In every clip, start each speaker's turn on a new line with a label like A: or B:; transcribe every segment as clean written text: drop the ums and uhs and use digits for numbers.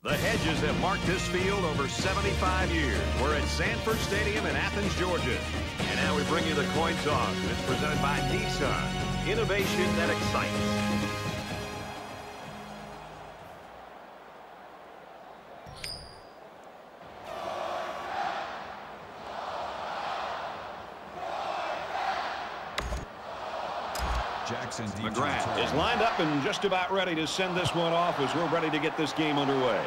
A: The hedges have marked this field over 75 years. We're at Sanford Stadium in Athens, Georgia. And now we bring you the coin toss. It's presented by Nissan. Innovation that excites. McGrath is lined up and just about ready to send this one off as we're ready to get this game underway.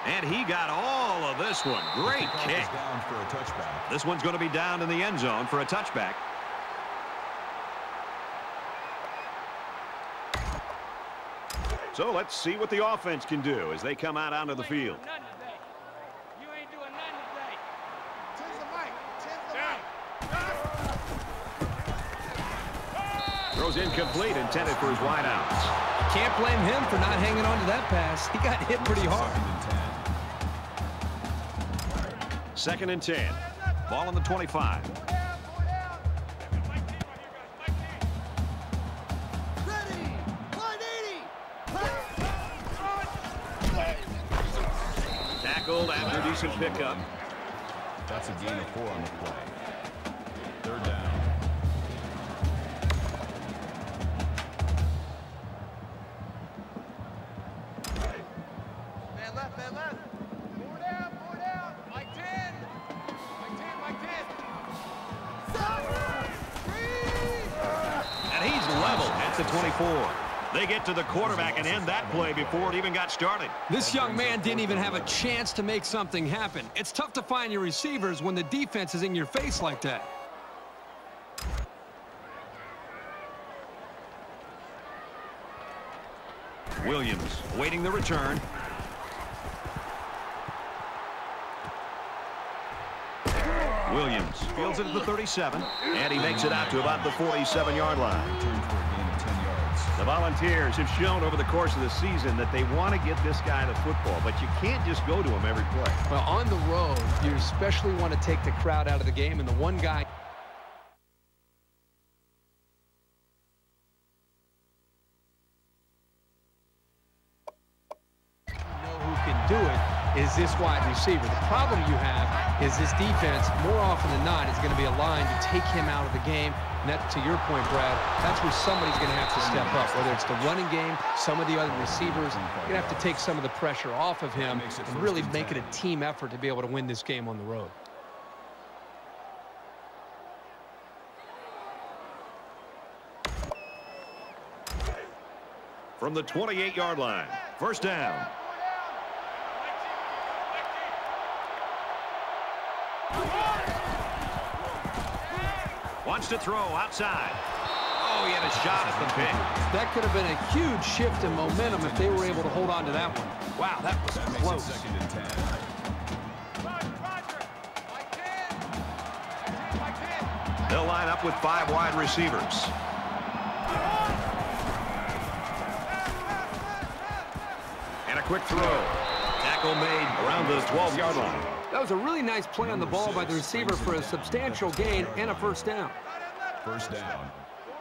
A: And he got all of this one. Great kick.
B: Down for a touchback.
A: This one's going to be down in the end zone for a touchback. So let's see what the offense can do as they come out onto the field. Throws incomplete, intended for his wideouts.
C: Can't blame him for not hanging on to that pass. He got hit pretty hard.
A: 2nd and 10. Ball on the 25. Tackled after a decent pickup.
B: That's a gain of 4 on the play. 3rd down.
A: The 24. They get to the quarterback and end that play before it even got started.
C: This young man didn't even have a chance to make something happen. It's tough to find your receivers when the defense is in your face like that.
A: Williams waiting the return. Williams fields it at the 37, and he makes it out to about the 47-yard line. The Volunteers have shown over the course of the season that they want to get this guy the football, but you can't just go to him every play.
C: Well, on the road, you especially want to take the crowd out of the game, and the one guy who can do it is this wide receiver. The problem you have is this defense, more often than not, is going to be aligned to take him out of the game. And that, to your point, Brad, that's where somebody's going to have to step up, whether it's the running game, some of the other receivers. You're going to have to take some of the pressure off of him and really make it a team effort to be able to win this game on the road.
A: From the 28-yard line, 1st down. Wants to throw outside. Oh, he had a shot at the pick.
C: That could have been a huge shift in momentum if they were able to hold on to that one. Wow, that was close.
B: 2nd and 10.
A: They'll line up with 5 wide receivers. And a quick throw. Tackle made around the 12-yard line.
C: That was a really nice play on the ball by the receiver for a substantial gain and a 1st down.
B: 1st down.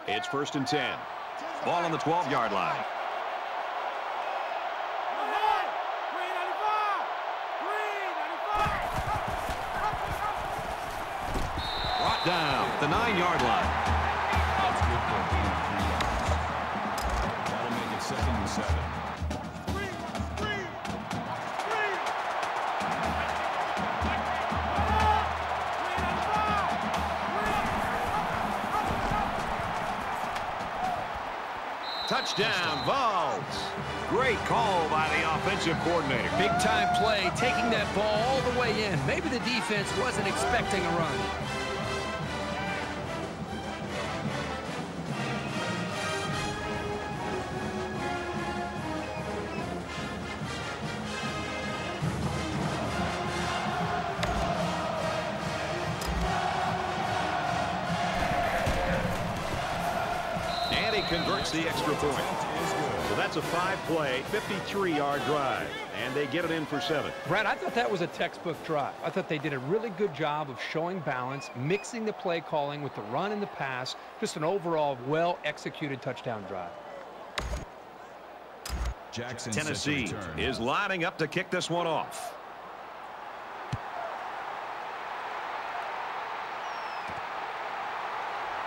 A: It's 1st and 10. Ball on the 12-yard line. Brought down at the 9-yard line.
B: That's good for a gain of 3 yards. That'll make it 2nd and 7.
A: Touchdown, Vols. Great call by the offensive coordinator.
C: Big-time play, taking that ball all the way in. Maybe the defense wasn't expecting a run.
A: And he converts the extra point. So that's a 5-play, 53-yard drive. And they get it in for 7.
C: Brad, I thought that was a textbook drive. I thought they did a really good job of showing balance, mixing the play calling with the run and the pass. Just an overall well-executed touchdown drive.
B: Jackson
A: Tennessee is lining up to kick this one off.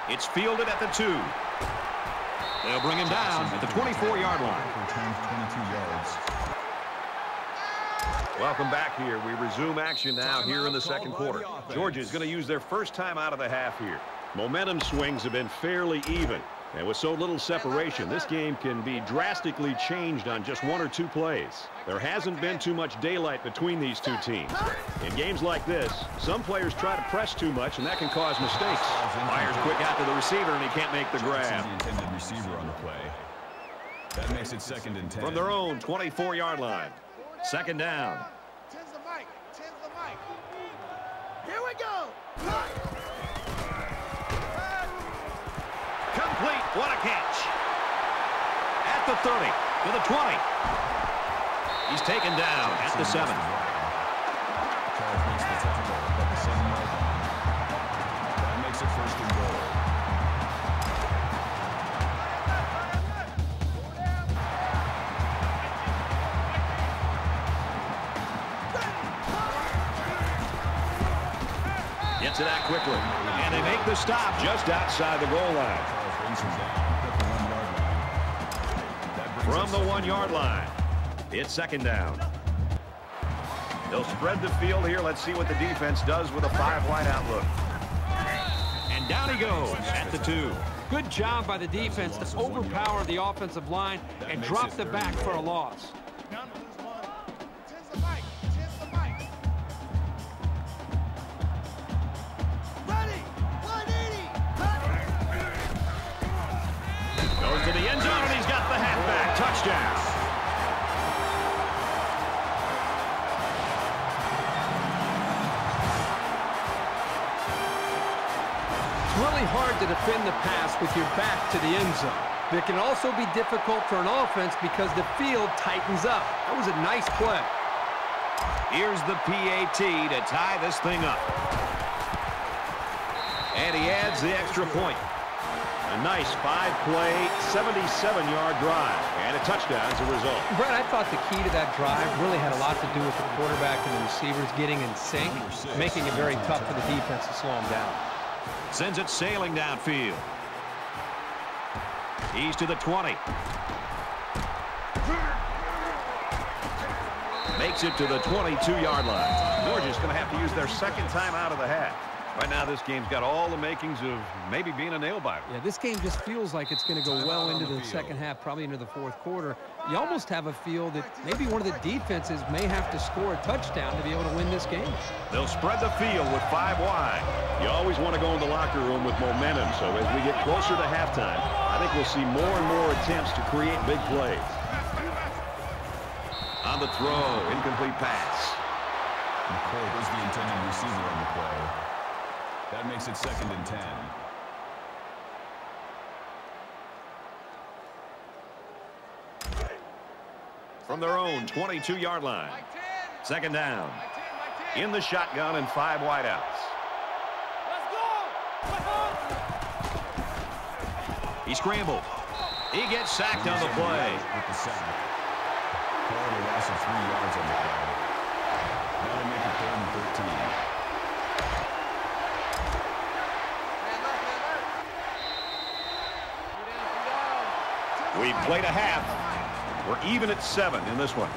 A: It's fielded at the 2. They'll bring him down at the 24-yard line.
B: 22 yards.
A: Welcome back here. We resume action now here in the second quarter. Georgia's going to use their first time out of the half here. Momentum swings have been fairly even. And with so little separation, this game can be drastically changed on just 1 or 2 plays. There hasn't been too much daylight between these two teams. In games like this, some players try to press too much, and that can cause mistakes. Fires quick out to the receiver, and he can't make the grab.
B: The intended receiver on the play. That makes it 2nd and 10.
A: From their own 24-yard line. 2nd down.
D: Tens the mic. Here we go.
A: Complete. What a catch. At the 30. To the 20. He's taken down at the 7.
B: Charles makes the tackle at the 7-yard line. That makes it 1st and goal.
A: Gets it out quickly. And they make the stop just outside the goal line. From the 1-yard line. It's 2nd down. They'll spread the field here. Let's see what the defense does with a 5-wide outlook. And down he goes at the 2.
C: Good job by the defense to overpower the offensive line and drop the back for a loss.
A: Goes to the end zone, and he's got the halfback. Touchdown.
C: It's really hard to defend the pass with your back to the end zone. It can also be difficult for an offense because the field tightens up. That was a nice play.
A: Here's the PAT to tie this thing up. And he adds the extra point. A nice 5-play, 77-yard drive, and a touchdown as a result.
C: Brett, I thought the key to that drive really had a lot to do with the quarterback and the receivers getting in sync, making it very tough for the defense to slow him down.
A: Sends it sailing downfield. He's to the 20. Makes it to the 22-yard line. Georgia's going to have to use their 2nd time out of the half. Right now, this game's got all the makings of maybe being a nail-biter.
C: Yeah, this game just feels like it's going to go well into the second half, probably into the 4th quarter. You almost have a feel that maybe one of the defenses may have to score a touchdown to be able to win this game.
A: They'll spread the field with 5 wide. You always want to go in the locker room with momentum, so as we get closer to halftime, I think we'll see more and more attempts to create big plays. On the throw, incomplete pass.
B: McCoy is the intended receiver on the play. That makes it 2nd and 10.
A: From their own 22-yard line. 2nd down. In the shotgun and 5 wideouts. He scrambled. He gets sacked on the play.
B: With the sack. Called a loss of 3 yards on the play. That'll make it 3rd and 13.
A: We played a half. We're even at 7 in this one.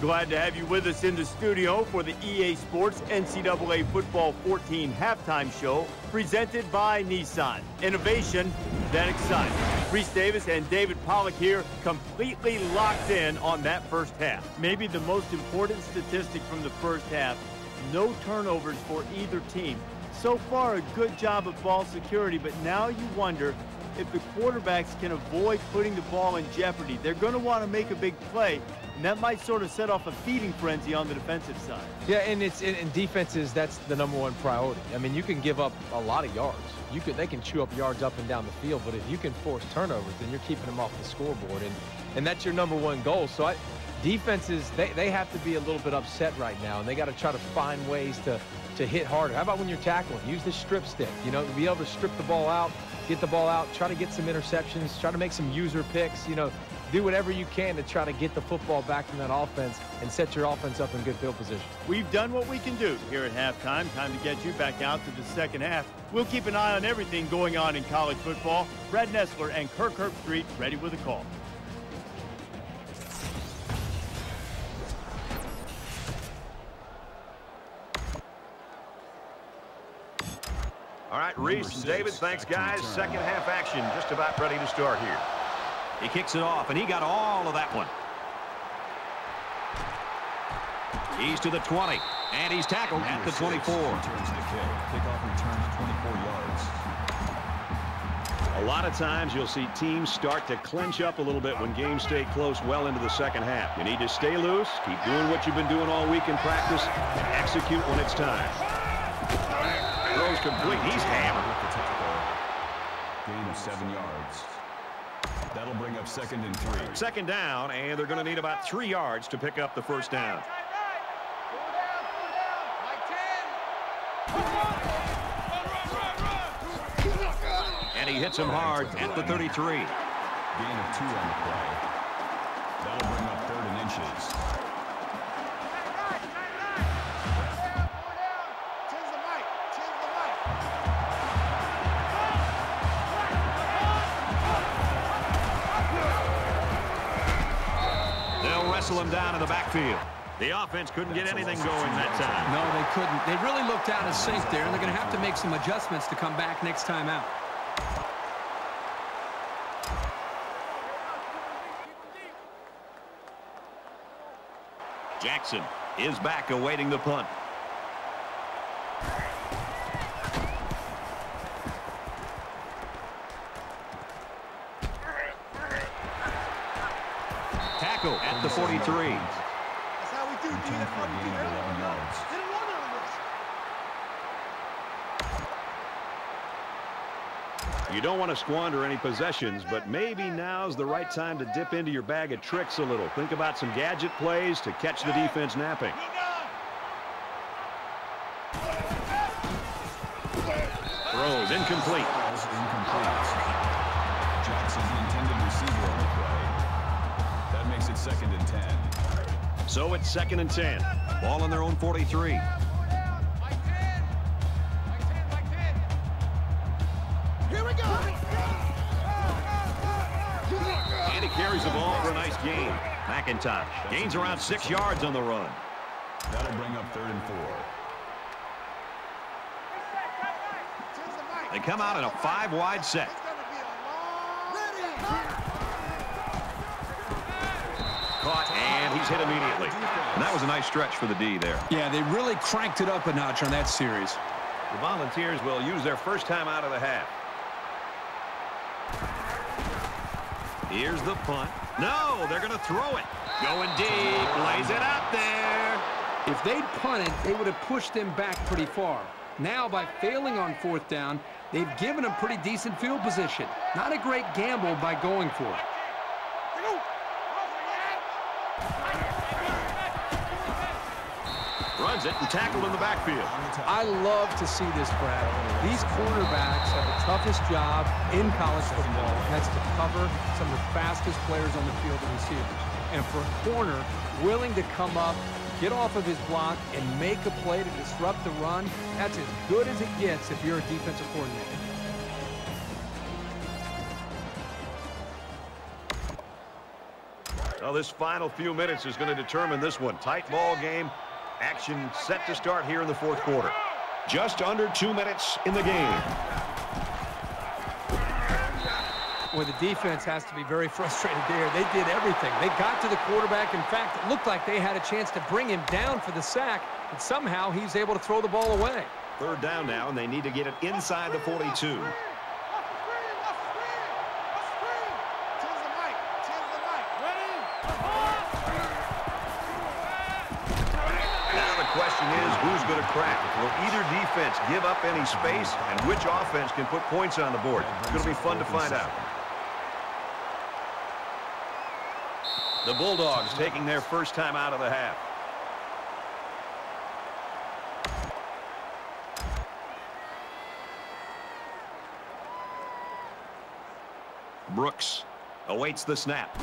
E: Glad to have you with us in the studio for the EA Sports NCAA Football 14 halftime show presented by Nissan. Innovation that excites. Reese Davis and David Pollack here, completely locked in on that first half. Maybe the most important statistic from the first half, no turnovers for either team. So far, a good job of ball security, but now you wonder if the quarterbacks can avoid putting the ball in jeopardy. They're going to want to make a big play, and that might sort of set off a feeding frenzy on the defensive side.
F: Yeah, and in defenses, that's the #1 priority. I mean, you can give up a lot of yards. They can chew up yards up and down the field, but if you can force turnovers, then you're keeping them off the scoreboard. And and that's your #1 goal. So defenses, they have to be a little bit upset right now, and they got to try to find ways to hit harder. How about when you're tackling? Use the strip stick, you know, be able to strip the ball out, get the ball out, try to get some interceptions, try to make some user picks, you know, do whatever you can to try to get the football back in that offense and set your offense up in good field position.
E: We've done what we can do here at halftime. Time to get you back out to the second half. We'll keep an eye on everything going on in college football. Brad Nessler and Kirk Herbstreit ready with a call.
A: All right, Reese and David, thanks, guys. Second half action just about ready to start here. He kicks it off, and he got all of that one. He's to the 20, and he's tackled at the 24.
B: Returns the kick. Kickoff returns 24 yards.
A: A lot of times you'll see teams start to clinch up a little bit when games stay close well into the second half. You need to stay loose, keep doing what you've been doing all week in practice, and execute when it's time. Throws complete. He's hammered.
B: Gain of 7 yards. That'll bring up 2nd and 3.
A: Second down, and they're going to need about 3 yards to pick up the first down. And he hits him hard at the 33.
B: Gain of 2 on the play. That'll bring up 3rd and inches.
A: Wrestle him down in the backfield. The offense couldn't get anything going that time.
C: No, they couldn't. They really looked out of sync there, and they're going to have to make some adjustments to come back next time out.
A: Jackson is back awaiting the punt. At the 43.
B: That's how we do. Return for a gain of 11 yards.
A: You don't want to squander any possessions, but maybe now's the right time to dip into your bag of tricks a little. Think about some gadget plays to catch the defense napping. Throws incomplete.
B: Jackson's the intended receiver on the play. That makes it 2nd and 10.
A: So it's 2nd and 10. Ball on their own 43.
C: Here we go.
A: And he carries the ball for a nice gain. McIntosh gains around 6 yards on the run.
B: That'll bring up 3rd and 4.
A: They come out in a 5-wide set. Caught, and he's hit immediately. And that was a nice stretch for the D there.
C: Yeah, they really cranked it up a notch on that series.
A: The Volunteers will use their first time out of the half. Here's the punt. No, they're going to throw it. Going deep, lays it out there.
C: If they'd punted, they would have pushed them back pretty far. Now, by failing on 4th down, they've given them pretty decent field position. Not a great gamble by going for it.
A: Runs it and tackled in the backfield.
C: I love to see this, Brad. These cornerbacks have the toughest job in college football, and that's to cover some of the fastest players on the field and receivers. And for a corner willing to come up, get off of his block, and make a play to disrupt the run, that's as good as it gets if you're a defensive coordinator.
A: Well, this final few minutes is going to determine this one. Tight ball game. Action set to start here in the 4th quarter. Just under 2 minutes in the game.
C: Well, the defense has to be very frustrated there. They did everything. They got to the quarterback. In fact, it looked like they had a chance to bring him down for the sack, and somehow he's able to throw the ball away.
A: 3rd down now, and they need to get it inside the 42. Question is, who's going to crack? Will either defense give up any space, and which offense can put points on the board? It's going to be fun to find out. The Bulldogs taking their first time out of the half. Brooks awaits the snap.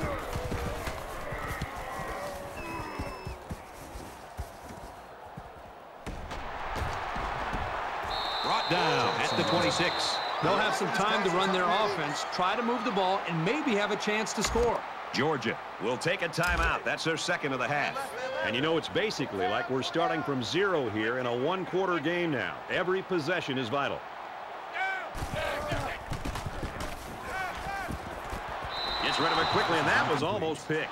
A: Brought down at the 26.
C: They'll have some time to run their offense, try to move the ball, and maybe have a chance to score.
A: Georgia will take a timeout. That's their second of the half. And you know, it's basically like we're starting from zero here in a one-quarter game now. Every possession is vital. Gets rid of it quickly, and that was almost picked.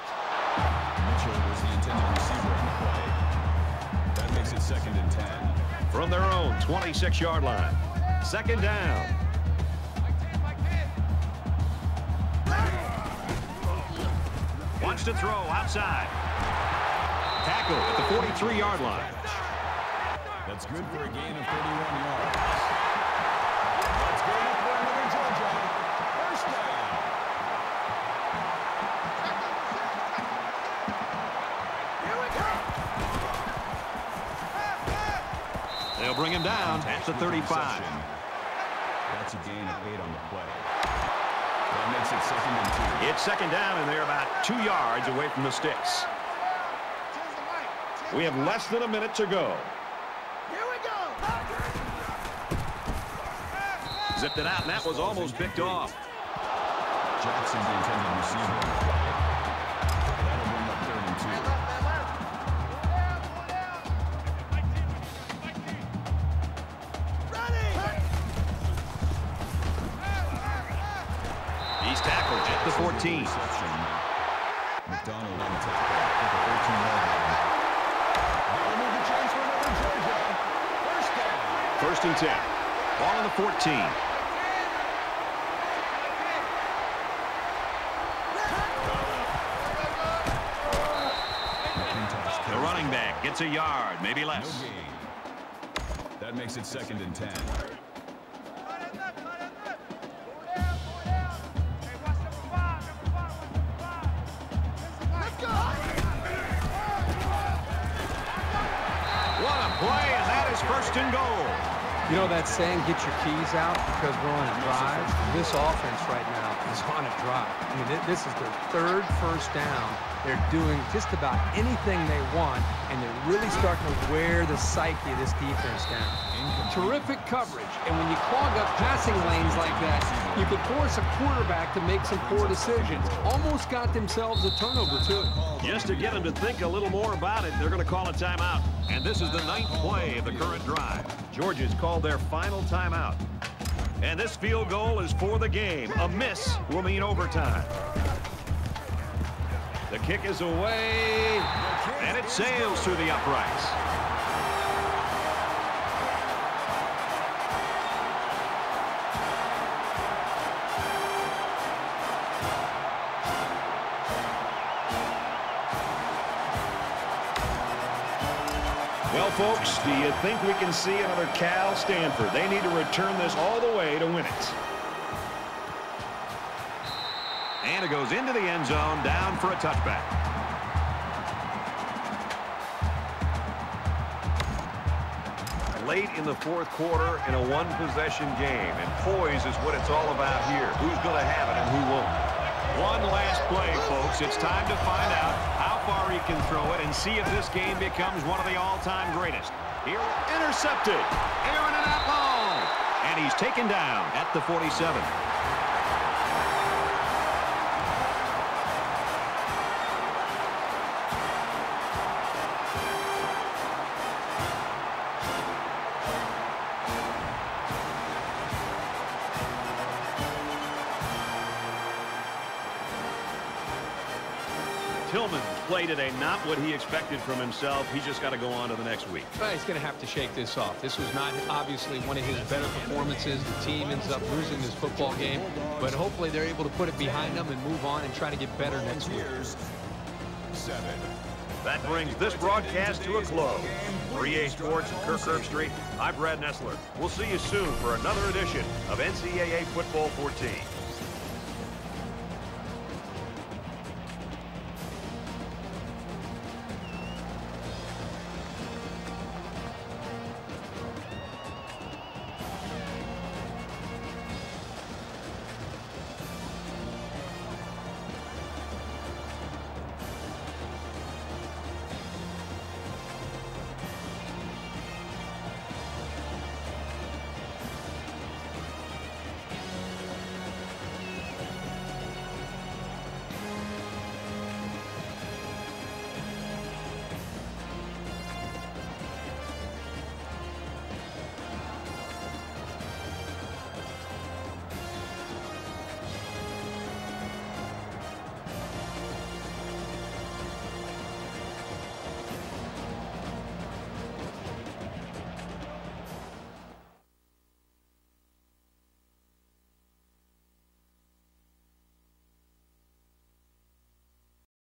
B: Mitchell was the intended receiver on the play. That makes it 2nd and 10.
A: From their own 26-yard line. Second down. Wants to throw outside. Tackle at the 43-yard line.
B: That's good for a gain of 31 yards. Let's go for another Georgia. First down.
D: Here we go.
A: They'll bring him down at the 35.
B: That's a gain of 8 on the play. That makes it 2nd and 2.
A: It's second down, and they're about 2 yards away from the sticks. We have less than a minute to go.
D: Here we go.
A: Zipped it out, and that was almost picked off.
B: Jackson's the intended receiver. That'll bring up 3rd and
A: 2. He's tackled at the 14.
B: McDonald on the tackle at the 14-yard line. That'll move the chains for another Georgia. First down.
A: 1st and 10. Ball on the 14. The running back gets a yard, maybe
B: No
A: less.
B: gain. That makes it 2nd and 10.
A: What a play, and that is 1st and goal.
C: You know that saying, get your keys out because we're on a drive? This offense right now is on a drive. I mean, this is their 3rd first down. They're doing just about anything they want, and they're really starting to wear the psyche of this defense down. Terrific coverage, and when you clog up passing lanes like that, you can force a quarterback to make some poor decisions. Almost got themselves a turnover, too.
A: Just to get them to think a little more about it, they're going to call a timeout. And this is the 9th play of the current drive. Georgia's called their final timeout. And this field goal is for the game. A miss will mean overtime. The kick is away, and it sails through the uprights. Well, folks, do you think we can see another Cal Stanford? They need to return this all the way to win it. And it goes into the end zone, down for a touchback. Late in the 4th quarter in a one-possession game, and poise is what it's all about here. Who's going to have it and who won't? One last play, folks. It's time to find out how far he can throw it and see if this game becomes one of the all-time greatest. Here, intercepted. Aaron and out long. And he's taken down at the 47. Tillman played today, not what he expected from himself. He's just got to go on to the next week.
C: Well, he's going to have to shake this off. This was not obviously one of his better performances. The team ends up losing this football game, but hopefully they're able to put it behind them and move on and try to get better next week.
B: 7.
A: That brings this broadcast to a close. For EA Sports and Kirk Herbstreit, I'm Brad Nessler. We'll see you soon for another edition of NCAA Football 14.